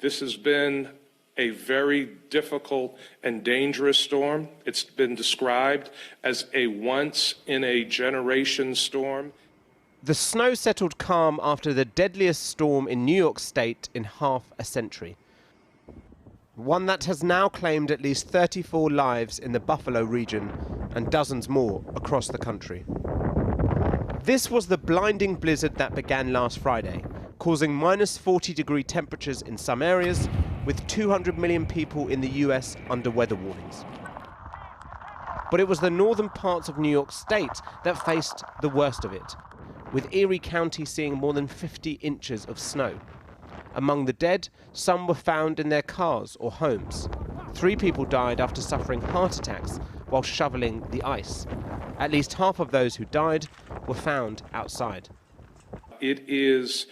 This has been a very difficult and dangerous storm. It's been described as a once-in-a-generation storm. The snow settled calm after the deadliest storm in New York State in half a century. One that has now claimed at least 34 lives in the Buffalo region and dozens more across the country. This was the blinding blizzard that began last Friday, causing minus 40-degree temperatures in some areas, with 200 million people in the US under weather warnings. But it was the northern parts of New York State that faced the worst of it, with Erie County seeing more than 50 inches of snow. Among the dead, some were found in their cars or homes. 3 people died after suffering heart attacks while shoveling the ice. At least half of those who died were found outside. It is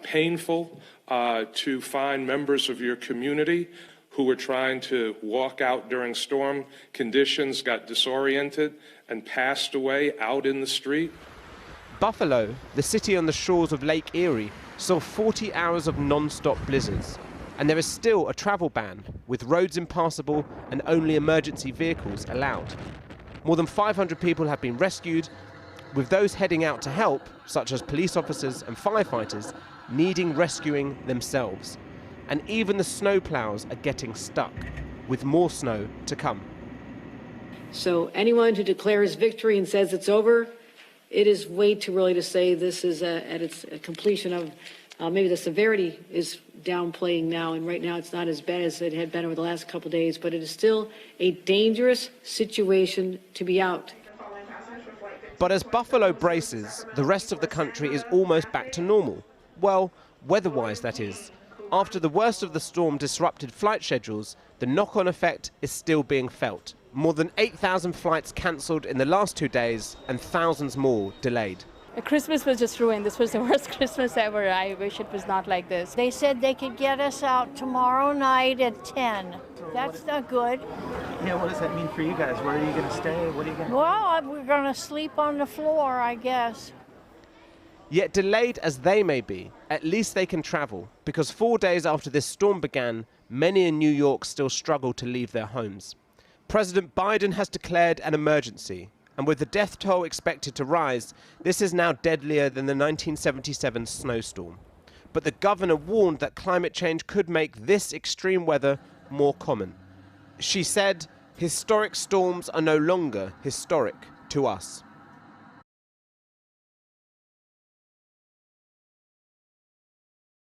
painful to find members of your community who were trying to walk out during storm conditions, got disoriented, and passed away out in the street. Buffalo, the city on the shores of Lake Erie, saw 40 hours of non-stop blizzards. And there is still a travel ban, with roads impassable and only emergency vehicles allowed. More than 500 people have been rescued, with those heading out to help, such as police officers and firefighters, needing rescuing themselves. And even the snowplows are getting stuck, with more snow to come. So anyone who declares victory and says it's over, it is way too early to say this is at its completion of, maybe the severity is downplaying now, and right now it's not as bad as it had been over the last couple of days, but it is still a dangerous situation to be out. But as Buffalo braces, the rest of the country is almost back to normal. Well, weather-wise, that is. After the worst of the storm disrupted flight schedules, the knock-on effect is still being felt. More than 8,000 flights cancelled in the last 2 days and thousands more delayed. Christmas was just ruined. This was the worst Christmas ever. I wish it was not like this. They said they could get us out tomorrow night at 10. That's not good. Yeah, what does that mean for you guys? Where are you going to stay? What are you going to do? Well, we're going to sleep on the floor, I guess. Yet delayed as they may be, at least they can travel, because 4 days after this storm began, many in New York still struggle to leave their homes. President Biden has declared an emergency, and with the death toll expected to rise, this is now deadlier than the 1977 snowstorm. But the governor warned that climate change could make this extreme weather more common. She said, "Historic storms are no longer historic to us."